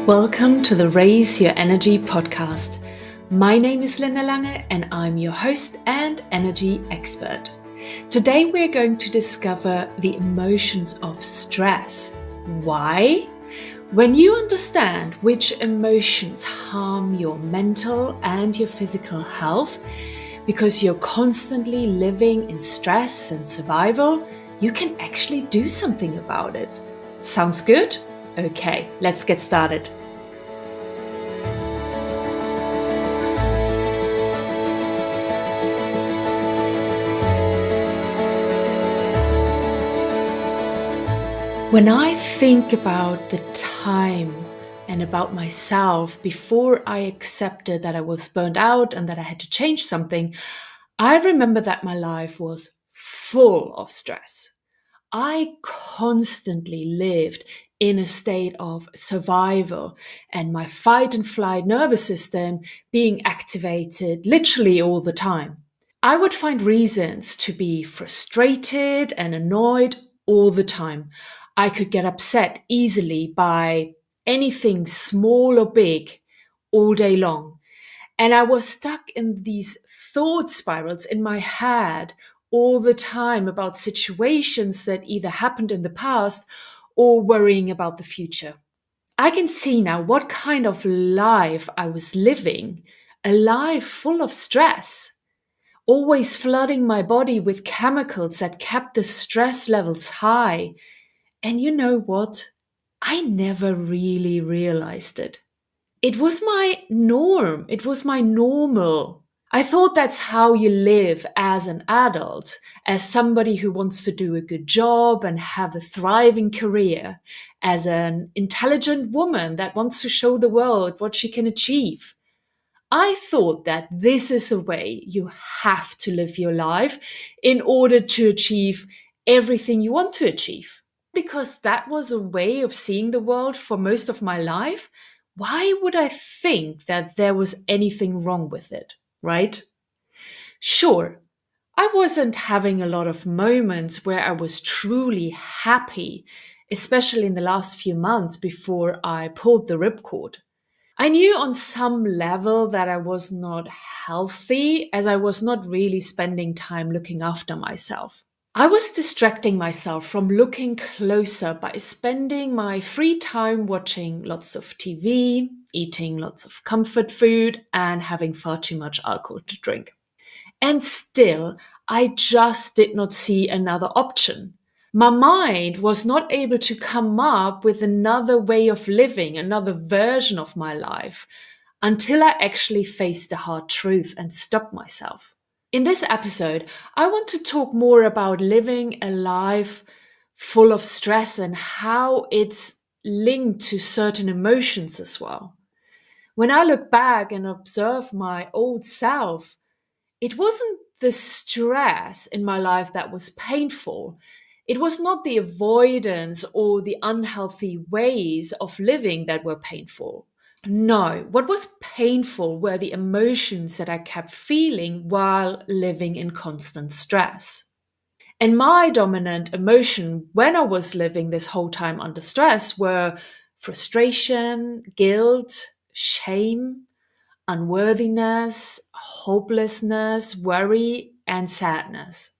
Welcome to the Raise Your Energy podcast. My name is Linda Lange and I'm your host and energy expert. Today we're going to discover the emotions of stress. Why? When you understand which emotions harm your mental and your physical health, because you're constantly living in stress and survival, you can actually do something about it. Sounds good? Okay, let's get started. When I think about the time and about myself before I accepted that I was burned out and that I had to change something, I remember that my life was full of stress. I constantly lived in a state of survival and my fight and flight nervous system being activated literally all the time. I would find reasons to be frustrated and annoyed all the time. I could get upset easily by anything small or big all day long. And I was stuck in these thought spirals in my head all the time about situations that either happened in the past or worrying about the future. I can see now what kind of life I was living, a life full of stress, always flooding my body with chemicals that kept the stress levels high. And you know what? I never really realized it. It was my norm. It was my normal. I thought that's how you live as an adult, as somebody who wants to do a good job and have a thriving career, as an intelligent woman that wants to show the world what she can achieve. I thought that this is a way you have to live your life in order to achieve everything you want to achieve. Because that was a way of seeing the world for most of my life, why would I think that there was anything wrong with it, right? Sure, I wasn't having a lot of moments where I was truly happy, especially in the last few months before I pulled the ripcord. I knew on some level that I was not healthy as I was not really spending time looking after myself. I was distracting myself from looking closer by spending my free time watching lots of TV, eating lots of comfort food, and having far too much alcohol to drink. And still, I just did not see another option. My mind was not able to come up with another way of living, another version of my life, until I actually faced the hard truth and stopped myself. In this episode, I want to talk more about living a life full of stress and how it's linked to certain emotions as well. When I look back and observe my old self, it wasn't the stress in my life that was painful. It was not the avoidance or the unhealthy ways of living that were painful. No, what was painful were the emotions that I kept feeling while living in constant stress. And my dominant emotion when I was living this whole time under stress were frustration, guilt, shame, unworthiness, hopelessness, worry, and sadness.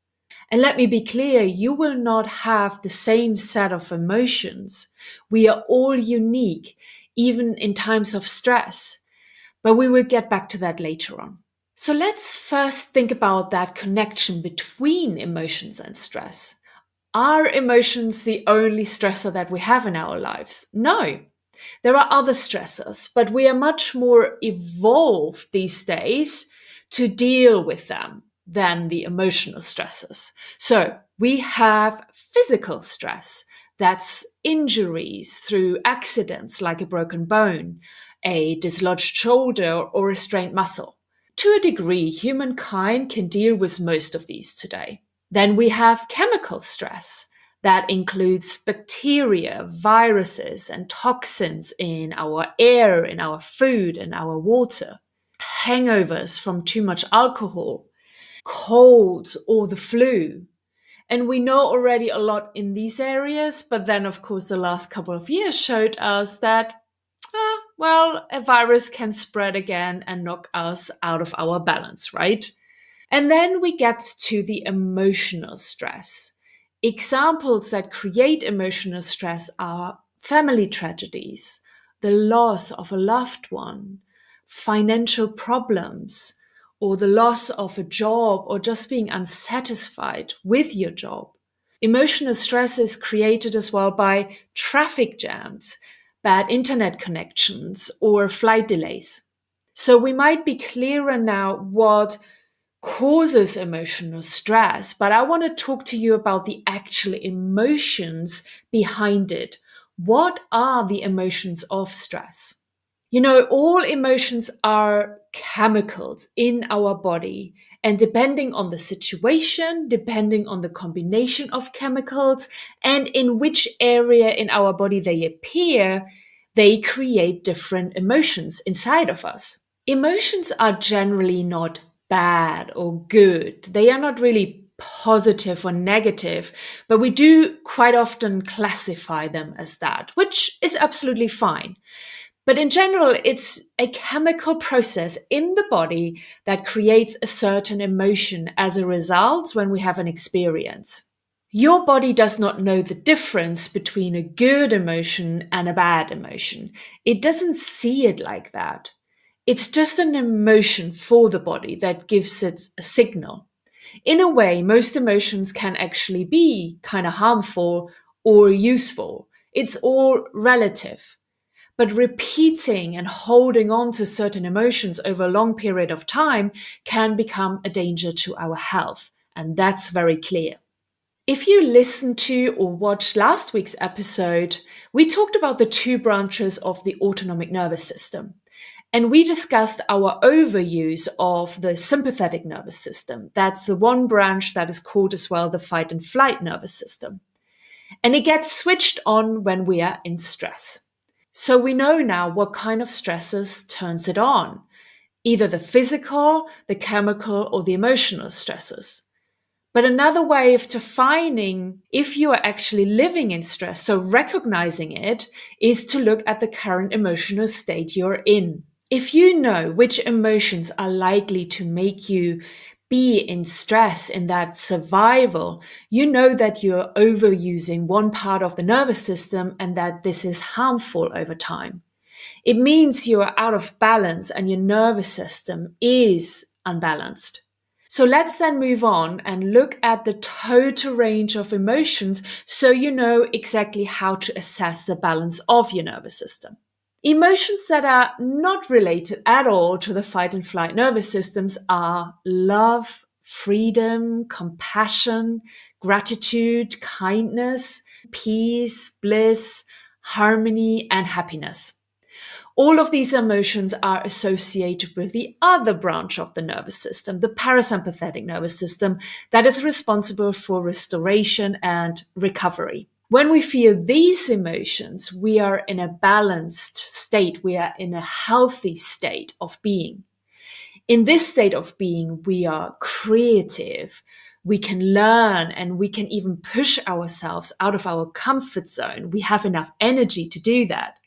And let me be clear, you will not have the same set of emotions. We are all unique, even in times of stress. But we will get back to that later on. So let's first think about that connection between emotions and stress. Are emotions the only stressor that we have in our lives? No. There are other stressors, but we are much more evolved these days to deal with them than the emotional stressors. So we have physical stress. That's injuries through accidents like a broken bone, a dislodged shoulder, or a strained muscle. To a degree, humankind can deal with most of these today. Then we have chemical stress. That includes bacteria, viruses, and toxins in our air, in our food, and our water. Hangovers from too much alcohol, colds, or the flu. And we know already a lot in these areas, but then, of course, the last couple of years showed us that well, a virus can spread again and knock us out of our balance, right? And then we get to the emotional stress. Examples that create emotional stress are family tragedies, the loss of a loved one, financial problems, or the loss of a job, or just being unsatisfied with your job. Emotional stress is created as well by traffic jams, bad internet connections, or flight delays. So we might be clearer now what causes emotional stress, but I want to talk to you about the actual emotions behind it. What are the emotions of stress? You know, all emotions are chemicals in our body, and depending on the situation, depending on the combination of chemicals, and in which area in our body they appear, they create different emotions inside of us. Emotions are generally not bad or good. They are not really positive or negative, but we do quite often classify them as that, which is absolutely fine. But in general, it's a chemical process in the body that creates a certain emotion as a result when we have an experience. Your body does not know the difference between a good emotion and a bad emotion. It doesn't see it like that. It's just an emotion for the body that gives it a signal. In a way, most emotions can actually be kind of harmful or useful. It's all relative. But repeating and holding on to certain emotions over a long period of time can become a danger to our health. And that's very clear. If you listened to or watched last week's episode, we talked about the two branches of the autonomic nervous system. And we discussed our overuse of the sympathetic nervous system. That's the one branch that is called as well the fight and flight nervous system. And it gets switched on when we are in stress. So we know now what kind of stresses turns it on, either the physical, the chemical, or the emotional stresses. But another way of defining if you are actually living in stress, so recognizing it, is to look at the current emotional state you're in. If you know which emotions are likely to make you be in stress, in that survival, you know that you're overusing one part of the nervous system and that this is harmful over time. It means you are out of balance and your nervous system is unbalanced. So let's then move on and look at the total range of emotions so you know exactly how to assess the balance of your nervous system. Emotions that are not related at all to the fight and flight nervous systems are love, freedom, compassion, gratitude, kindness, peace, bliss, harmony, and happiness. All of these emotions are associated with the other branch of the nervous system, the parasympathetic nervous system, that is responsible for restoration and recovery. When we feel these emotions, we are in a balanced state. We are in a healthy state of being. In this state of being, we are creative. We can learn and we can even push ourselves out of our comfort zone. We have enough energy to do that.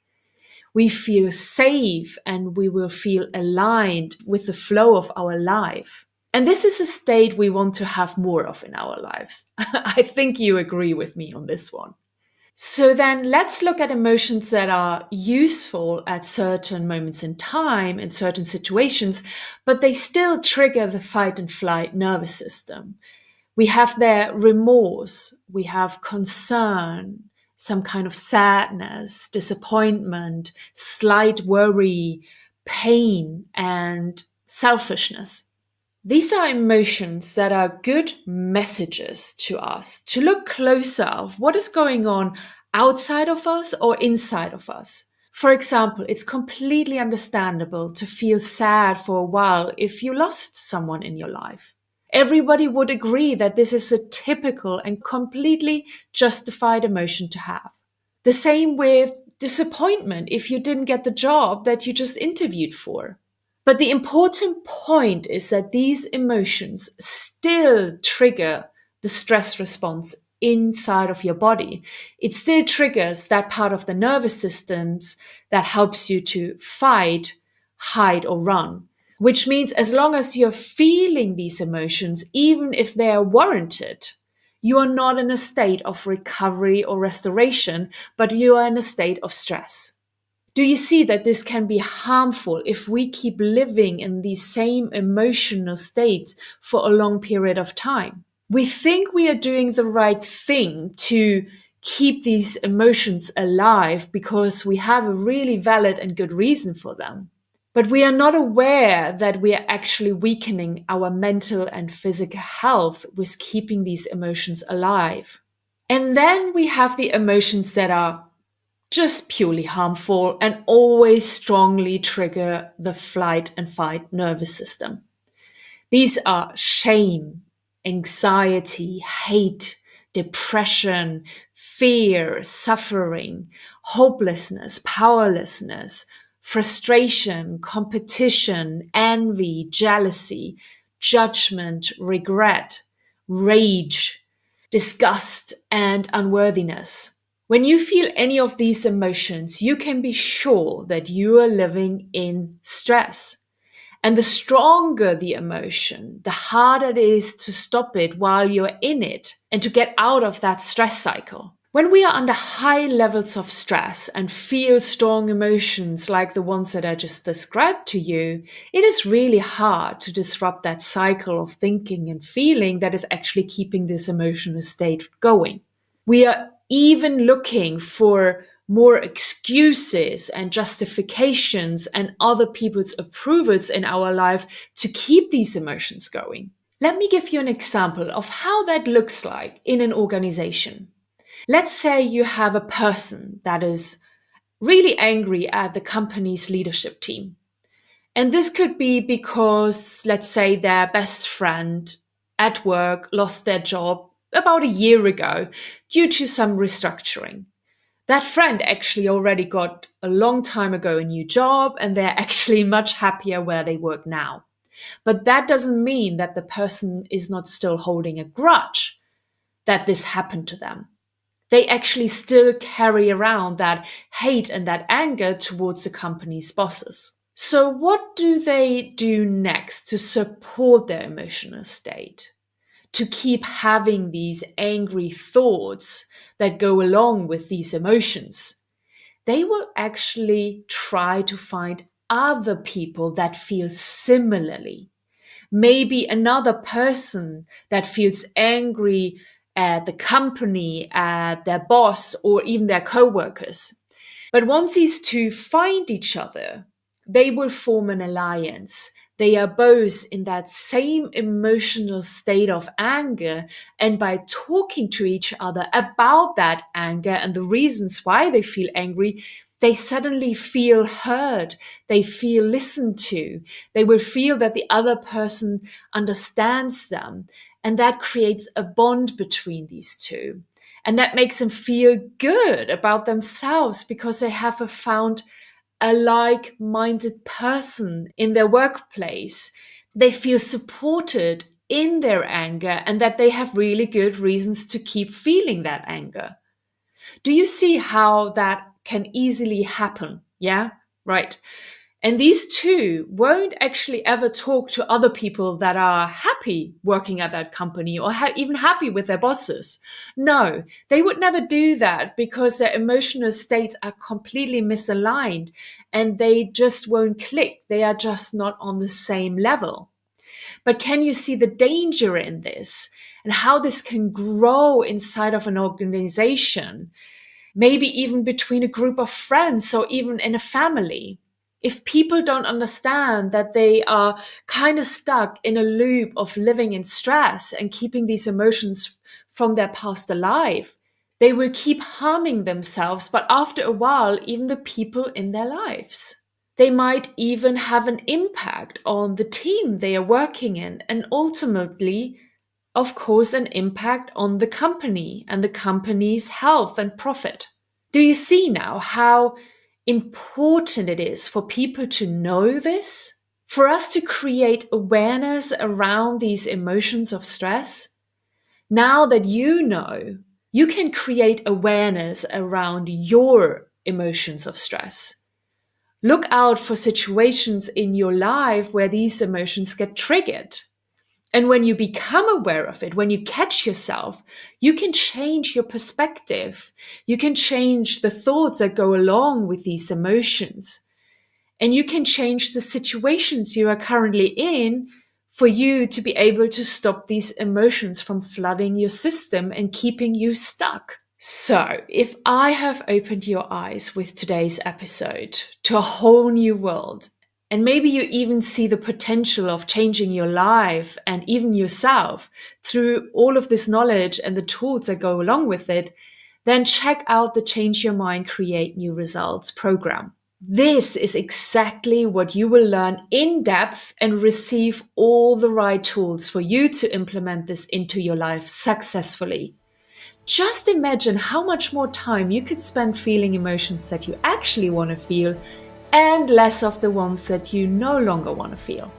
We feel safe and we will feel aligned with the flow of our life. And this is a state we want to have more of in our lives. I think you agree with me on this one. So then let's look at emotions that are useful at certain moments in time, in certain situations, but they still trigger the fight and flight nervous system. We have there remorse, we have concern, some kind of sadness, disappointment, slight worry, pain, and selfishness. These are emotions that are good messages to us to look closer of what is going on outside of us or inside of us. For example, it's completely understandable to feel sad for a while if you lost someone in your life. Everybody would agree that this is a typical and completely justified emotion to have. The same with disappointment if you didn't get the job that you just interviewed for. But the important point is that these emotions still trigger the stress response inside of your body. It still triggers that part of the nervous systems that helps you to fight, hide, or run. Which means as long as you're feeling these emotions, even if they are warranted, you are not in a state of recovery or restoration, but you are in a state of stress. Do you see that this can be harmful if we keep living in these same emotional states for a long period of time? We think we are doing the right thing to keep these emotions alive because we have a really valid and good reason for them. But we are not aware that we are actually weakening our mental and physical health with keeping these emotions alive. And then we have the emotions that are just purely harmful and always strongly trigger the flight and fight nervous system. These are shame, anxiety, hate, depression, fear, suffering, hopelessness, powerlessness, frustration, competition, envy, jealousy, judgment, regret, rage, disgust, and unworthiness. When you feel any of these emotions, you can be sure that you are living in stress. And the stronger the emotion, the harder it is to stop it while you're in it and to get out of that stress cycle. When we are under high levels of stress and feel strong emotions like the ones that I just described to you, it is really hard to disrupt that cycle of thinking and feeling that is actually keeping this emotional state going. We are even looking for more excuses and justifications and other people's approvals in our life to keep these emotions going. Let me give you an example of how that looks like in an organization. Let's say you have a person that is really angry at the company's leadership team. And this could be because, let's say, their best friend at work lost their job about a year ago due to some restructuring. That friend actually already got a long time ago a new job and they're actually much happier where they work now. But that doesn't mean that the person is not still holding a grudge that this happened to them. They actually still carry around that hate and that anger towards the company's bosses. So what do they do next to support their emotional state? To keep having these angry thoughts that go along with these emotions? They will actually try to find other people that feel similarly. Maybe another person that feels angry at the company, at their boss, or even their co-workers. But once these two find each other, they will form an alliance. They are both in that same emotional state of anger, and by talking to each other about that anger and the reasons why they feel angry, they suddenly feel heard. They feel listened to. They will feel that the other person understands them. And that creates a bond between these two. And that makes them feel good about themselves because they have found a like-minded person in their workplace. They feel supported in their anger and that they have really good reasons to keep feeling that anger. Do you see how that can easily happen? Yeah, right. And these two won't actually ever talk to other people that are happy working at that company or even happy with their bosses. No, they would never do that because their emotional states are completely misaligned and they just won't click. They are just not on the same level. But can you see the danger in this and how this can grow inside of an organization? Maybe even between a group of friends or even in a family. If people don't understand that they are kind of stuck in a loop of living in stress and keeping these emotions from their past alive, they will keep harming themselves, but after a while, even the people in their lives. They might even have an impact on the team they are working in, and ultimately, of course, an impact on the company and the company's health and profit. Do you see now how important it is for people to know this? For us to create awareness around these emotions of stress? Now that you know You can create awareness around your emotions of stress. Look out for situations in your life where these emotions get triggered. And when you become aware of it, when you catch yourself, you can change your perspective. You can change the thoughts that go along with these emotions. And you can change the situations you are currently in for you to be able to stop these emotions from flooding your system and keeping you stuck. So, if I have opened your eyes with today's episode to a whole new world, and maybe you even see the potential of changing your life and even yourself through all of this knowledge and the tools that go along with it, then check out the Change Your Mind, Create New Results program. This is exactly what you will learn in depth and receive all the right tools for you to implement this into your life successfully. Just imagine how much more time you could spend feeling emotions that you actually want to feel and less of the ones that you no longer want to feel.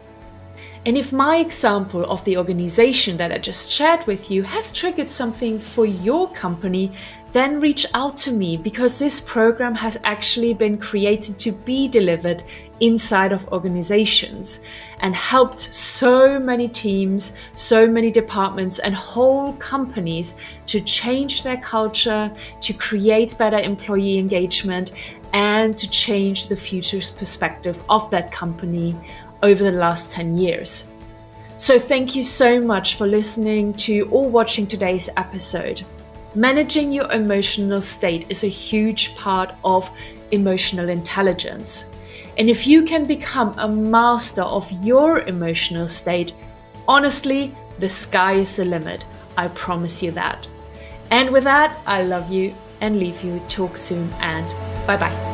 And if my example of the organization that I just shared with you has triggered something for your company, then reach out to me, because this program has actually been created to be delivered inside of organizations and helped so many teams, so many departments and whole companies to change their culture, to create better employee engagement, and to change the future's perspective of that company over the last 10 years. So thank you so much for listening to or watching today's episode. Managing your emotional state is a huge part of emotional intelligence. And if you can become a master of your emotional state, honestly, the sky is the limit. I promise you that. And with that, I love you and leave you. Talk soon and bye-bye.